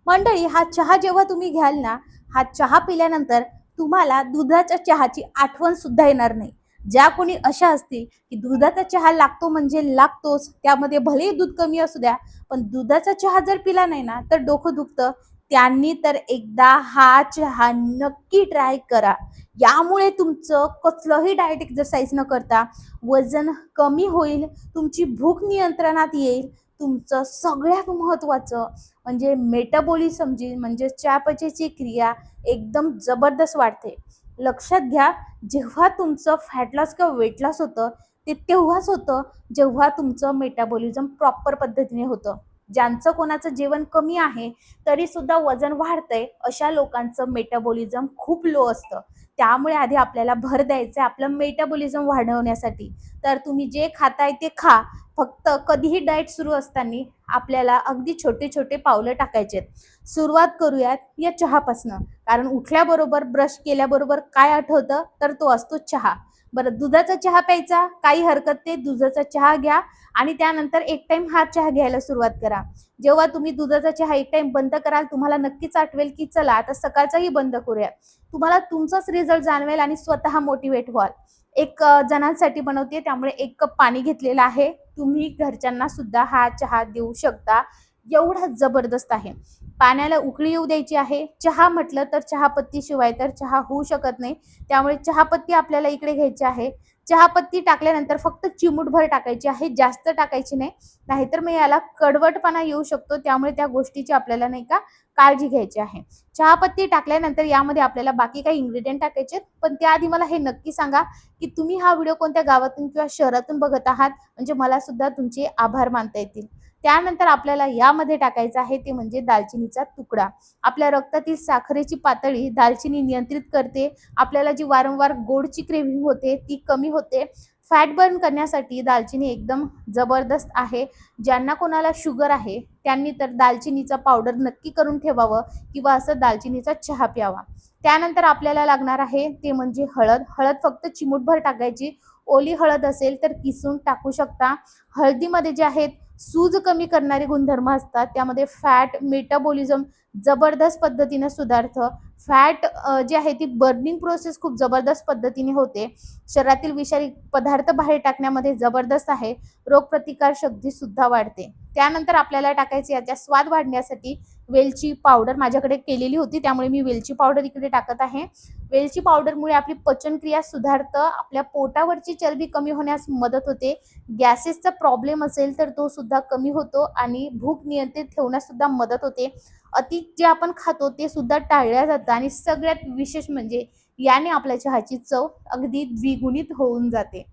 मंडळी, हा चहा जेव्हा तुम्ही घ्याल ना, हा चहा पिल्यानंतर तुम्हाला दुधाच्या चहाची आठवण सुद्धा येणार नाही. ज्या कोणी अशा असतील की दुधाचा चहा लागतो म्हणजे लागतोच, त्यामध्ये भलेही दूध कमी असू द्या, पण दुधाचा चहा जर पिला नाही ना तर डोकं दुखतं. त्यांनी तर एकदा हा चहा नक्की ट्राय करा. यामुळे तुमचं कसलंही डाएट एक्सरसाइज न करता वजन कमी होईल, तुमची भूक नियंत्रणात येईल, तुमचं सगळ्यात महत्त्वाचं म्हणजे मेटाबॉलिझम जी म्हणजे चयापचयची क्रिया एकदम जबरदस्त वाढते. लक्षात घ्या, जेव्हा तुमचं फॅट लॉस किंवा वेट लॉस होतं, ते तेव्हाच होतं जेव्हा तुमचं मेटाबॉलिझम प्रॉपर पद्धतीने होतं. ज्यांचं कोणाचं जेवण कमी आहे तरी सुद्धा वजन वाढतंय, अशा लोकांचं मेटाबॉलिझम खूप लो असतं. त्यामुळे आधी आपल्याला भर द्यायचं आहे आपलं मेटाबॉलिझम वाढवण्यासाठी. तर तुम्ही जे खाताय ते खा, फक्त कधीही डाएट सुरू असताना आपल्याला अगदी छोटे छोटे पावलं टाकायचे आहेत. सुरुवात करूयात या चहापासनं. कारण उठल्याबरोबर ब्रश केल्याबरोबर काय आठवतं तर तो असतो चहा. बरं, दुधाचा चहा प्यायचा काही हरकत नाही, दुधाचा चहा घ्या आणि त्यानंतर एक टाइम हा चहा घ्यायला सुरुवात करा. जेव्हा तुम्ही दुधाचा चहा एक टाइम बंद कराल, तुम्हाला नक्कीच आठवेल की चला आता सकाळचाही बंद करूया. तुम्हाला तुमचाच रिझल्ट जाणवेल आणि स्वतः मोटिवेट व्हाल. एक जणांसाठी बनवते त्यामुळे 1 कप पाणी घेतलेलं आहे. तुम्ही घरच्यांना सुद्धा हा चहा देऊ शकता. एवढा जबरदस्त आहे. पाण्याला उकळी येऊ द्यायची आहे. चहा म्हटलं तर चहापत्ती शिवाय तर चहा होऊ शकत नाही. त्यामुळे चहापत्ती आपल्याला इकडे घ्यायची आहे. चहापत्ती टाकल्यानंतर फक्त चिमूटभर टाकायची आहे, जास्त टाकायची नाही. नाहीतर मग याला कडवटपणा येऊ शकतो. त्यामुळे त्या गोष्टीची आपल्याला नाही का काळजी घ्यायची आहे. चहापत्ती टाकल्यानंतर यामध्ये आपल्याला बाकी काही इन्ग्रीडियंट टाकायचे आहेत. पण त्याआधी मला हे नक्की सांगा की तुम्ही हा व्हिडिओ कोणत्या गावातून किंवा शहरातून बघत आहात, म्हणजे मला सुद्धा तुमचे आभार मानता येतील. त्यानंतर आपल्याला यामध्ये टाकायचं आहे ते म्हणजे दालचिनीचा तुकडा. आपल्या रक्तातील साखरेची पातळी दालचिनी नियंत्रित करते. आपल्याला जी वारंवार गोडची क्रेव्हिंग होते ती कमी होते. फॅट बर्न करण्यासाठी दालचिनी एकदम जबरदस्त आहे. ज्यांना कोणाला शुगर आहे त्यांनी तर दालचिनीचा पावडर नक्की करून ठेवावं किंवा असं दालचिनीचा चहा प्यावा. त्यानंतर आपल्याला लागणार आहे ते म्हणजे हळद. हळद फक्त चिमूटभर टाकायची. ओली हळद असेल तर किसून टाकू शकता. हळदीमध्ये जे आहेत सूज कमी करणारे गुणधर्म असतात. त्यामध्ये फॅट मेटाबॉलिझम जबरदस्त पद्धतीने सुधारतं. फॅट जी आहे ती बर्निंग प्रोसेस खूप जबरदस्त पद्धतीने होते. शरीरातील विषारी पदार्थ बाहेर टाकण्यामध्ये जबरदस्त आहे. रोगप्रतिकार शक्ती सुद्धा वाढते. त्यानंतर आपल्याला टाकायचे याचा स्वाद वाढण्यासाठी वेलची पावडर माझ्याकडे केलेली होती, त्यामुळे मी वेलची पावडर इकडे टाकत आहे. वेलची पावडरमुळे आपली पचनक्रिया सुधारतं. आपल्या पोटावरची चरबी कमी होण्यास मदत होते. गॅसेसचा प्रॉब्लेम असेल तर तो सुद्धा कमी होतो आणि भूक नियंत्रित ठेवण्यास सुद्धा मदत होते. अति जे आपण खातो ते सुद्धा टाळल्या जातं आणि सगळ्यात विशेष म्हणजे याने आपल्या चहाची चव अगदी द्विगुणित होऊन जाते.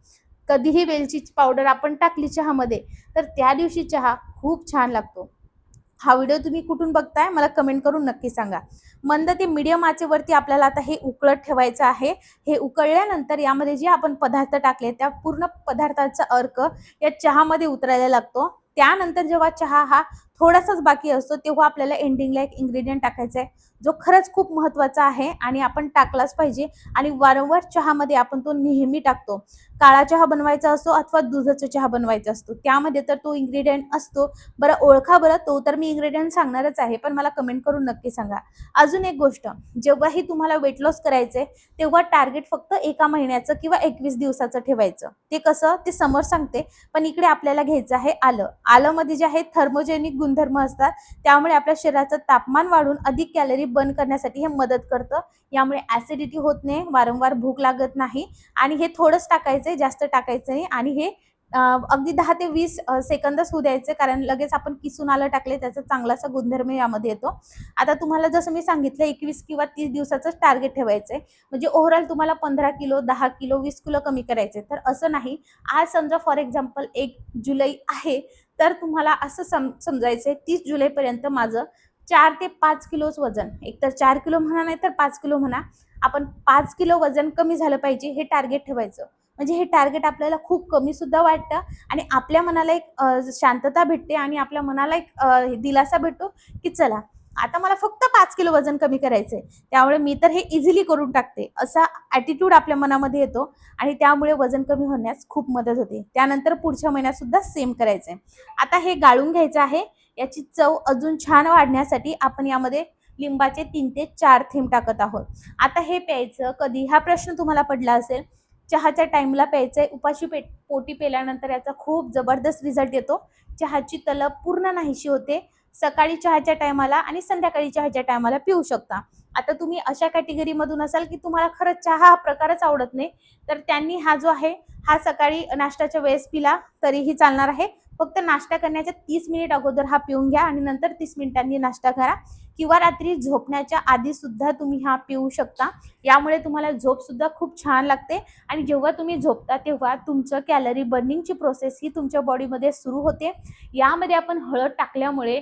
कधीही वेलचीची पावडर आपण टाकली चहामध्ये तर त्या दिवशी चहा खूप छान लागतो. हा व्हिडिओ तुम्ही कुठून बघताय मला कमेंट करून नक्की सांगा. मंद ते मीडियम आचेवरती आपल्याला आता हे उकळत ठेवायचं आहे. हे उकळल्यानंतर यामध्ये जे आपण पदार्थ टाकले त्या पूर्ण पदार्थाचा अर्क या चहामध्ये उतरायला लागतो. त्यानंतर जेव्हा चहा हा थोडासाच बाकी असतो तेव्हा आपल्याला एंडिंगला एक इन्ग्रेडियंट टाकायचा आहे, जो खरंच खूप महत्त्वाचा आहे आणि आपण टाकलाच पाहिजे आणि वारंवार चहामध्ये आपण तो नेहमी टाकतो. काळा चहा बनवायचा असो अथवा दुधाचा चहा बनवायचा असतो, त्यामध्ये तर तो इन्ग्रेडियंट असतो. बरं, ओळखा बरं तो. तर मी इन्ग्रेडियंट सांगणारच आहे, पण मला कमेंट करून नक्की सांगा. अजून एक गोष्ट, जेव्हाही तुम्हाला वेट लॉस करायचंय तेव्हा टार्गेट फक्त 1 महिन्याचं किंवा 21 दिवसाचं ठेवायचं. ते कसं ते समोर सांगते. पण इकडे आपल्याला घ्यायचं आहे आलं. आलं मध्ये जे आहे थर्मोजेनिक गुणधर्म असतात. त्यामुळे आपल्या शरीराचं तापमान वाढून अधिक कॅलरी बर्न करण्यासाठी हे मदत करतं. यामुळे ऍसिडिटी होत नाही, वारंवार भूक लागत नाही आणि हे थोडंच टाकायचंय, जास्त टाकायचं नाही आणि हे अगदी 10 ते 20 सेकंदच होऊ द्यायचे, कारण लगेच आपण किसून आलं टाकले त्याचा चांगलासा गुणधर्म यामध्ये येतो. आता तुम्हाला जसं मी सांगितलं 21 किंवा 30 दिवसाचंच टार्गेट ठेवायचंय. म्हणजे ओव्हरऑल तुम्हाला 15 किलो, 10 किलो, 20 किलो कमी करायचे. तर असं नाही, आज समजा फॉर एक्झाम्पल 1 जुलै आहे, तर तुम्हाला असं समजायचंय 30 जुलैपर्यंत माझं 4 ते 5 किलोच वजन, एकतर 4 किलो म्हणा नाही तर 5 किलो म्हणा, आपण 5 किलो वजन कमी झालं पाहिजे हे टार्गेट ठेवायचं. म्हणजे हे टार्गेट आपल्याला खूप कमी सुद्धा वाटतं आणि आपल्या मनाला एक शांतता भेटते आणि आपल्या मनाला एक दिलासा भेटतो की चला आता मला फक्त 5 किलो वजन कमी करायचंय, त्यामुळे मी तर हे इझिली करून टाकते, असा ॲटिट्यूड आपल्या मनामध्ये येतो आणि त्यामुळे वजन कमी होण्यास खूप मदत होते. त्यानंतर पुढच्या महिन्यात सुद्धा सेम करायचंय. आता हे गाळून घ्यायचं आहे. याची चव अजून छान वाढण्यासाठी आपण यामध्ये लिंबाचे 3 ते 4 थेंब टाकत आहोत. आता हे प्यायचं कधी हा प्रश्न तुम्हाला पडला असेल. चहाच्या टाईमला प्यायचंय. उपाशी पोटी प्यायल्यानंतर याचा खूप जबरदस्त रिझल्ट येतो. चहाची तलब पूर्ण नाहीशी होते. सकाळी चहाच्या टायमाला आणि संध्याकाळी चहाच्या टायमाला पिऊ शकता. आता तुम्ही अशा कॅटेगरीमधून असाल की तुम्हाला खरंच चहा हा प्रकारच आवडत नाही, तर त्यांनी हा जो आहे हा सकाळी नाश्त्याच्या वेळेस पिला तरीही चालणार आहे. फक्त नाश्ता करण्याच्या 30 मिनिट अगोदर हा पिऊन घ्या आणि नंतर 30 मिनिटांनी नाश्ता करा किंवा रात्री झोपण्याच्या आधी सुद्धा तुम्ही हा पिऊ शकता. यामुळे तुम्हाला झोप सुद्धा खूप छान लागते आणि जेव्हा तुम्ही झोपता तेव्हा तुमचं कॅलरी बर्निंगची प्रोसेस ही तुमच्या बॉडीमध्ये सुरू होते. यामध्ये आपण हळद टाकल्यामुळे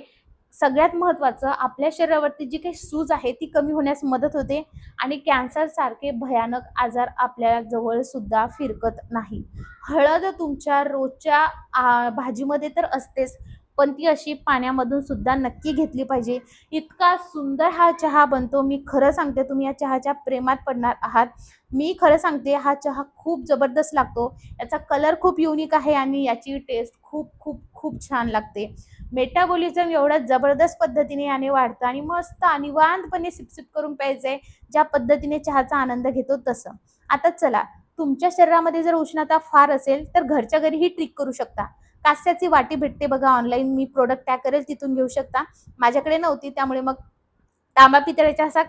सगळ्यात महत्त्वाचं आपल्या शरीरावरती जी काही सूज आहे ती कमी होण्यास मदत होते आणि कॅन्सर सारखे भयानक आजार आपल्या जवळ सुद्धा फिरकत नाही. हळद तुमच्या रोजच्या भाजीमध्ये तर असतेच, पण ती अशी पाण्यामधून सुद्धा नक्की घेतली पाहिजे. इतका सुंदर हा चहा बनतो. मी खरं सांगते तुम्ही या चहाच्या प्रेमात पडणार आहात. मी खरं सांगते हा चहा खूप जबरदस्त लागतो. याचा कलर खूप युनिक आहे आणि याची टेस्ट खूप खूप खूप छान लागते. मेटाबॉलिझम एवढ्या जबरदस्त पद्धतीने याने वाढतं आणि मस्त निवांतपणे सिप करून प्यायचंय. ज्या पद्धतीने चहाचा आनंद घेतो तसं. आता चला, तुमच्या शरीरामध्ये जर उष्णता फार असेल तर घरच्या घरी ही ट्रिक करू शकता. कास्याची वाटी भेटते बघा ऑनलाईन, मी प्रोडक्ट टॅग करेल तिथून घेऊ शकता. माझ्याकडे नव्हती त्यामुळे मग तांबा पितळेचा असा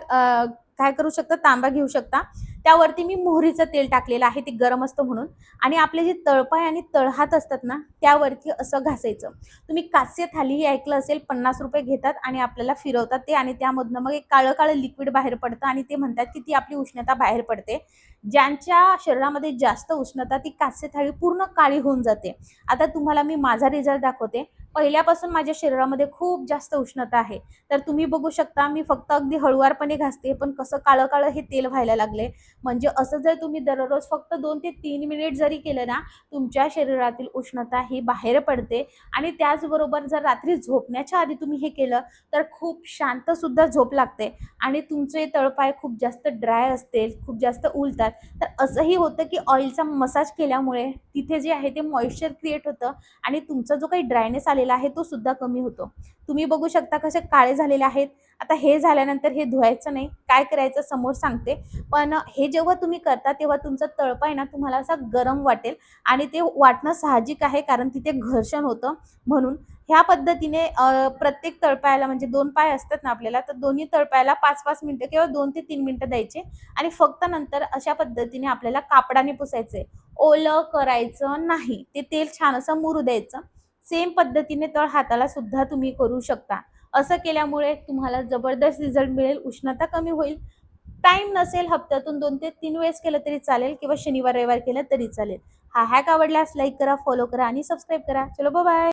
काय करू शकता, तांबा घेऊ शकता. त्यावरती मी मोहरीचं तेल टाकलेलं आहे, ते गरम असतं म्हणून. आणि आपले जे तळपाय आणि तळहात असतात ना त्यावरती असं घासायचं. तुम्ही कास्य थाली ऐकलं असेल, ₹50 घेतात आणि आपल्याला फिरवतात ते आणि त्यामधनं मग एक काळं काळं लिक्विड बाहेर पडतं आणि ते म्हणतात की ती आपली उष्णता बाहेर पडते. ज्यांच्या शरीरामध्ये जास्त उष्णता ती कास्य थाळी पूर्ण काळी होऊन जाते. आता तुम्हाला मी माझा रिझल्ट दाखवते. पहिल्यापासून माझ्या शरीरामध्ये खूप जास्त उष्णता आहे, तर तुम्ही बघू शकता मी फक्त अगदी हळुवारपणे घासते पण कसं काळं काळं हे तेल व्हायला लागले. म्हणजे असं जर तुम्ही दररोज फक्त 2 ते 3 मिनिट जरी केलं ना, तुमच्या शरीरातील उष्णता ही बाहेर पडते. आणि त्याचबरोबर जर रात्री झोपण्याच्या आधी तुम्ही हे केलं तर खूप शांत सुद्धा झोप लागते आणि तुमचे तळपाय खूप जास्त ड्राय असतील, खूप जास्त उलतात, तर असंही होतं की ऑइलचा मसाज केल्यामुळे तिथे जे आहे ते मॉइश्चर क्रिएट होतं आणि तुमचा जो काही ड्रायनेस आलेला आहे तो सुद्धा कमी होतो. तुम्ही बघू शकता कसे काळे झालेले आहेत. आता हे झाल्यानंतर हे धुवायचं नाही, काय करायचं समोर सांगते. पण हे जेव्हा तुम्ही करता तेव्हा तुमचा तळपाय ना तुम्हाला असा गरम वाटेल आणि ते वाटणं साहजिक आहे कारण तिथे घर्षण होतं म्हणून. ह्या पद्धतीने प्रत्येक तळपायाला म्हणजे 2 पाय असतात ना आपल्याला, तर दोन्ही तळपायाला 5-5 मिनिटं किंवा 2 ते 3 मिनिटं द्यायचे आणि फक्त नंतर अशा पद्धतीने आपल्याला कापडाने पुसायचंय. ओलं करायचं नाही. ते तेल छान असं मुरू द्यायचं. सेम पद्धतीने तळ हाताला सुद्धा तुम्ही करू शकता. असं केल्यामुळे तुम्हाला जबरदस्त रिझल्ट मिळेल. उष्णता कमी होईल. टाईम नसेल हप्त्यातून 2 ते 3 वेळेस केलं तरी चालेल किंवा शनिवार रविवार केलं तरी चालेल. हा हॅक आवडल्यास लाईक करा, फॉलो करा आणि सबस्क्राईब करा. चलो बाय.